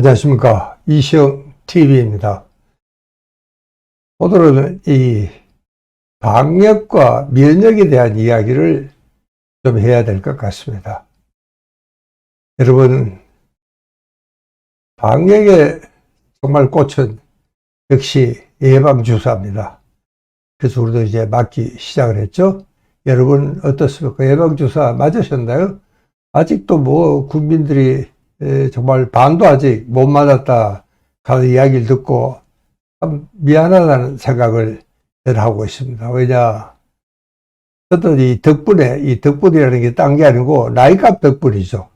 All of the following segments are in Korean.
안녕하십니까. 이시영TV입니다. 오늘은 이 방역과 면역에 대한 이야기를 좀 해야 될 것 같습니다. 여러분, 방역의 정말 꽃은 역시 예방주사입니다. 그래서 우리도 이제 맞기 시작을 했죠. 여러분 어떻습니까? 예방주사 맞으셨나요? 아직도 뭐 국민들이 정말 반도 아직 못 맞았다 하는 이야기를 듣고 참 미안하다는 생각을 하고 있습니다. 왜냐, 어떤 이 덕분이라는 게 딴 게 아니고 나이값 덕분이죠.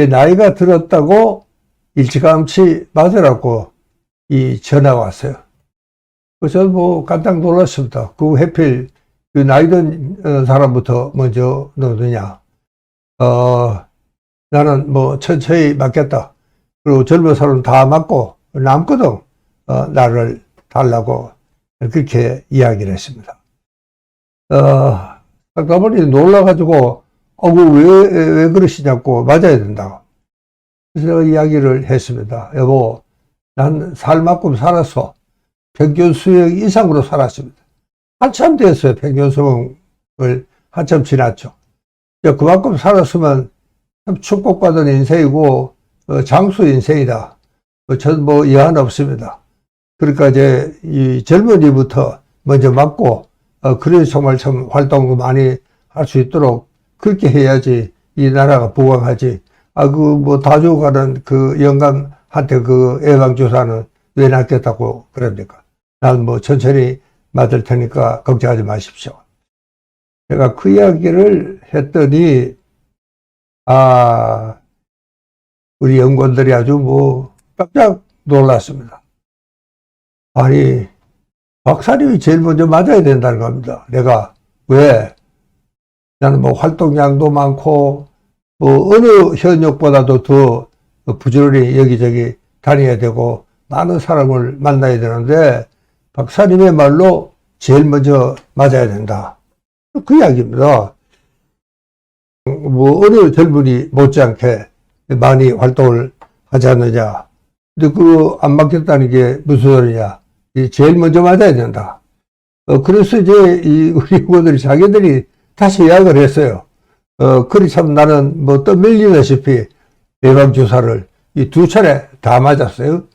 나이가 들었다고 일찌감치 맞으라고 이 전화가 왔어요. 그래서 뭐 깜짝 놀랐습니다. 그 하필 그 나이 든 사람부터 먼저 넣느냐. 나는 뭐 천천히 맞겠다. 그리고 젊은 사람 다 맞고 남거든. 나를 달라고 그렇게 이야기를 했습니다. 가만히 놀라가지고 왜 그러시냐고 맞아야 된다고. 그래서 이야기를 했습니다. 여보, 난 살만큼 살았어. 평균 수명 이상으로 살았습니다. 한참 됐어요. 평균 수명을 한참 지났죠. 그만큼 살았으면 참 축복받은 인생이고 장수 인생이다. 전 뭐 여한 없습니다. 그러니까 이제 이 젊은이부터 먼저 맞고 그래서 정말 참 활동도 많이 할 수 있도록 그렇게 해야지 이 나라가 부강하지. 그 뭐 다 죽어가는 그 영감한테 그 예방주사는 왜 낫겠다고 그럽니까? 난 뭐 천천히 맞을 테니까 걱정하지 마십시오. 제가 그 이야기를 했더니 우리 연구원들이 아주 뭐 깜짝 놀랐습니다. 아니, 박사님이 제일 먼저 맞아야 된다는 겁니다. 내가 왜? 나는 뭐 활동량도 많고 뭐 어느 현역보다도 더 부지런히 여기저기 다녀야 되고 많은 사람을 만나야 되는데 박사님의 말로 제일 먼저 맞아야 된다. 그 이야기입니다. 뭐 어느 젊은이 못지않게 많이 활동을 하지 않느냐. 근데 그거 안 맞겠다는 게 무슨 소리냐. 제일 먼저 맞아야 된다. 그래서 이제 우리 후보들이 자기들이 다시 이야기를 했어요. 그리 참 나는 뭐 떠밀리다시피 예방주사를 이 2차례 다 맞았어요.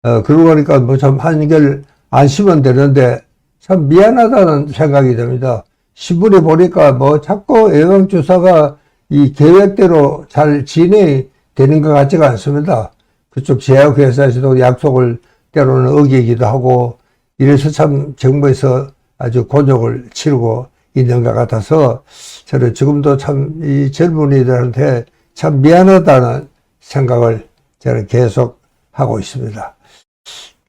그러고 보니까 뭐 참 한결 안심은 되는데 참 미안하다는 생각이 듭니다. 신문에 보니까 뭐 자꾸 예방주사가 이 계획대로 잘 진행이 되는 것 같지가 않습니다. 그쪽 제약회사에서도 약속을 때로는 어기기도 하고 이래서 참 정부에서 아주 곤욕을 치르고 있는 것 같아서 저는 지금도 참 이 젊은이들한테 참 미안하다는 생각을 저는 계속 하고 있습니다.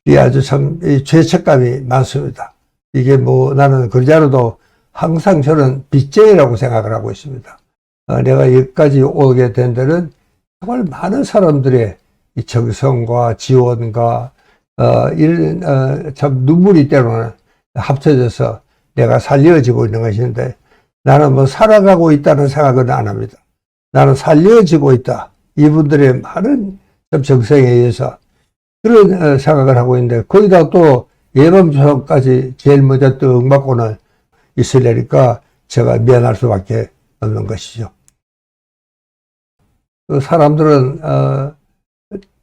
이 아주 참 이 죄책감이 많습니다. 이게 뭐 나는 그러지 않아도 항상 저는 빚쟁이라고 생각을 하고 있습니다. 내가 여기까지 오게 된 데는 정말 많은 사람들의 이 정성과 지원과 이런 참 눈물이 때로는 합쳐져서 내가 살려지고 있는 것인데 나는 뭐 살아가고 있다는 생각은 안 합니다. 나는 살려지고 있다. 이분들의 많은 좀 정성에 의해서 그런 생각을 하고 있는데 거기다 또 예방주사까지 제일 먼저 떡 맞고는 있으려니까 제가 미안할 수밖에 없는 것이죠. 그 사람들은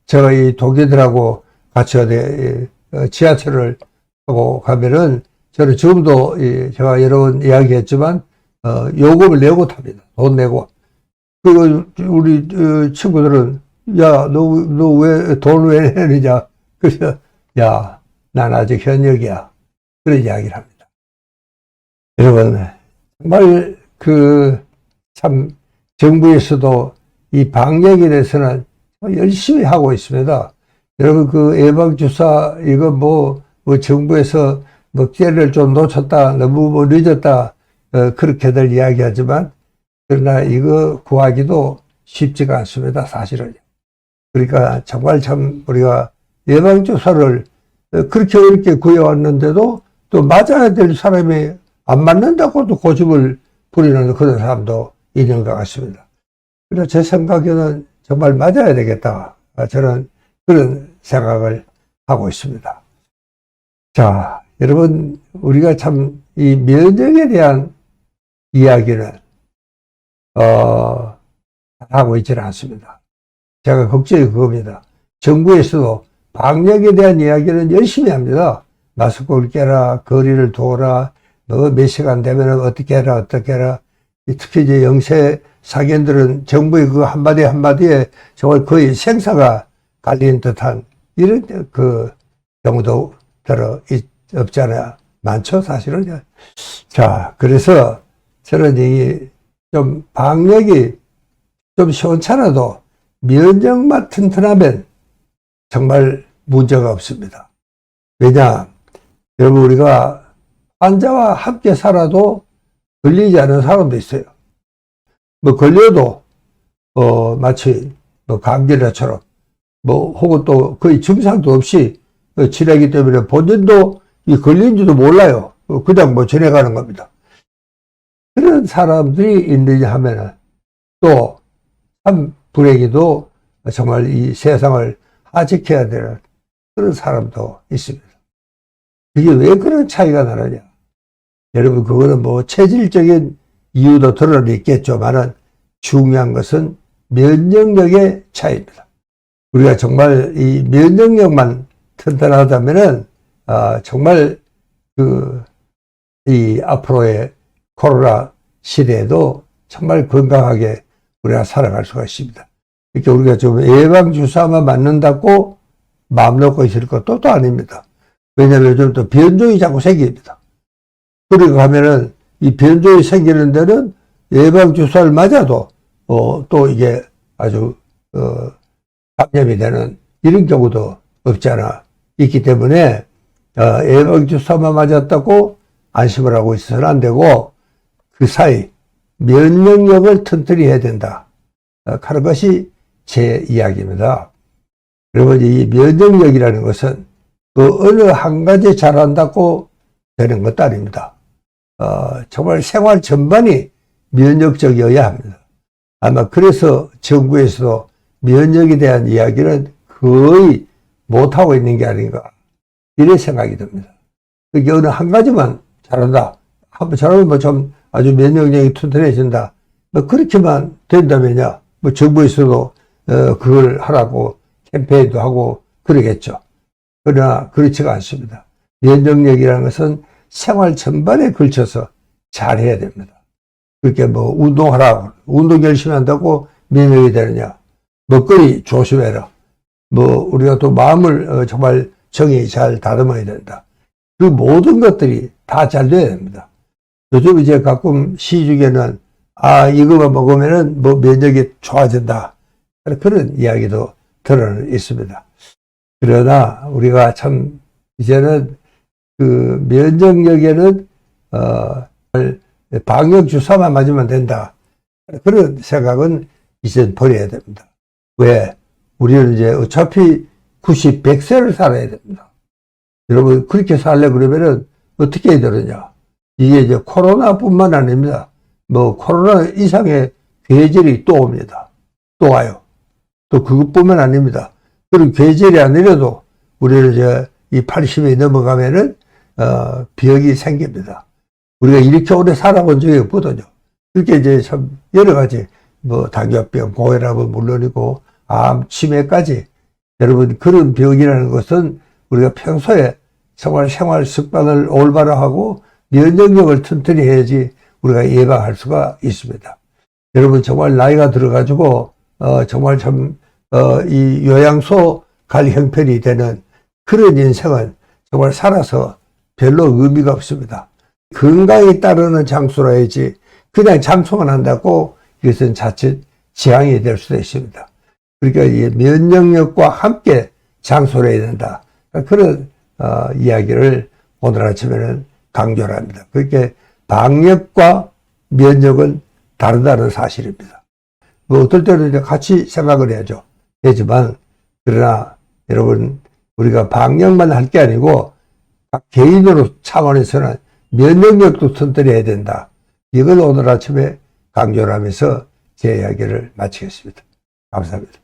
제가 이 동기들하고 같이 어디 지하철을 타고 가면은 저는 지금도 제가 여러 번 이야기했지만 요금을 내고 탑니다. 돈 내고. 그 우리 친구들은 야, 너 왜 돈 왜 내느냐? 그래서 야, 난 아직 현역이야. 그런 이야기를 합니다. 여러분, 정말 참 정부에서도 이 방역에 대해서는 열심히 하고 있습니다. 여러분 그 예방주사 이거 뭐 정부에서 뭐 기회를 좀 놓쳤다, 너무 뭐 늦었다 그렇게들 이야기하지만 그러나 이거 구하기도 쉽지가 않습니다. 사실은. 그러니까 정말 참 우리가 예방주사를 그렇게 어렵게 구해왔는데도 또 맞아야 될 사람이 안 맞는다고도 고집을 부리는 그런 사람도 있는 것 같습니다. 그래서 제 생각에는 정말 맞아야 되겠다. 저는 그런 생각을 하고 있습니다. 자, 여러분, 우리가 참 이 면역에 대한 이야기는 하고 있지는 않습니다. 제가 걱정이 그겁니다. 정부에서도 방역에 대한 이야기는 열심히 합니다. 마스크를 껴라, 거리를 두어라, 너 몇 시간 되면 어떻게 해라, 어떻게 해라. 특히 이제 영세 사견들은 정부의 그 한마디 한마디에 정말 거의 생사가 갈리는 듯한 이런 그 경우도 없잖아요. 많죠, 사실은. 자, 그래서 저는 이 좀 방역이 좀 시원찮아도 면역만 튼튼하면 정말 문제가 없습니다. 왜냐, 여러분, 우리가 환자와 함께 살아도 걸리지 않은 사람도 있어요. 뭐 걸려도 마치 뭐 감기라처럼 혹은 또 거의 증상도 없이 지내기 때문에 본인도 이 걸린지도 몰라요. 그냥 뭐 지내가는 겁니다. 그런 사람들이 있느냐 하면은 또 참 불행히도 정말 이 세상을 하직해야 되는 그런 사람도 있습니다. 이게 왜 그런 차이가 나느냐? 여러분, 그거는 뭐 체질적인 이유도 드러냈겠지만은 중요한 것은 면역력의 차이입니다. 우리가 정말 이 면역력만 튼튼하다면은 정말 이 앞으로의 코로나 시대에도 정말 건강하게 우리가 살아갈 수가 있습니다. 이렇게 우리가 좀 예방주사만 맞는다고 마음 놓고 있을 것도 또 아닙니다. 왜냐하면 요즘 또 변종이 자꾸 생깁니다. 그리고 하면은 이 변종이 생기는 데는 예방주사를 맞아도 또 이게 아주 감염이 되는 이런 경우도 없잖아 있기 때문에 예방주사만 맞았다고 안심을 하고 있어서는 안 되고 그 사이 면역력을 튼튼히 해야 된다 하는 것이 제 이야기입니다. 여러분, 이 면역력이라는 것은 그 어느 한 가지 잘한다고 되는 것도 아닙니다. 정말 생활 전반이 면역적이어야 합니다. 아마 그래서 정부에서도 면역에 대한 이야기는 거의 못하고 있는 게 아닌가 이런 생각이 듭니다. 그게 어느 한 가지만 잘한다. 한번 잘하면 뭐 좀 아주 면역력이 튼튼해진다. 뭐 그렇게만 된다면요. 뭐 정부에서도 그걸 하라고 캠페인도 하고 그러겠죠. 그러나 그렇지가 않습니다. 면역력이라는 것은 생활 전반에 걸쳐서 잘해야 됩니다. 그렇게 뭐 운동하라. 운동 열심히 한다고 면역이 되느냐. 먹거리 조심해라. 뭐 우리가 또 마음을 정말 정이 잘 다듬어야 된다. 그 모든 것들이 다 잘 돼야 됩니다. 요즘 이제 가끔 시 중에는 이거만 먹으면은 뭐 면역이 좋아진다. 그런 이야기도 들어 있습니다. 그러나 우리가 참 이제는 그 면역력에는 방역 주사만 맞으면 된다. 그런 생각은 이제 버려야 됩니다. 왜? 우리는 이제 어차피 90, 100세를 살아야 됩니다. 여러분, 그렇게 살려 그러면은 어떻게 해야 되느냐? 이게 이제 코로나뿐만 아닙니다. 뭐 코로나 이상의 계절이 또 옵니다. 또 와요. 또 그것뿐만 아닙니다. 그런 계절이 아니라도 우리는 이제 이 80이 넘어가면은 병이 생깁니다. 우리가 이렇게 오래 살아본 적이 없거든요. 그렇게 이제 참 여러 가지 뭐 당뇨병, 고혈압은 물론이고 암, 치매까지 여러분 그런 병이라는 것은 우리가 평소에 정말 생활 습관을 올바로 하고 면역력을 튼튼히 해야지 우리가 예방할 수가 있습니다. 여러분 정말 나이가 들어가지고 정말 참 이 요양소 갈 형편이 되는 그런 인생은 정말 살아서 별로 의미가 없습니다. 건강에 따르는 장소라 해야지 그냥 장소만 한다고 이것은 자칫 재앙이 될 수도 있습니다. 그러니까 이 면역력과 함께 장소를 해야 된다. 그런 이야기를 오늘 아침에는 강조를 합니다. 그렇게 방역과 면역은 다르다는 사실입니다. 뭐 어떨 때는 이제 같이 생각을 해야죠. 하지만 그러나 여러분 우리가 방역만 할 게 아니고 각 개인으로 차원에서는 면역력도 튼튼히 해야 된다. 이걸 오늘 아침에 강조를 하면서 제 이야기를 마치겠습니다. 감사합니다.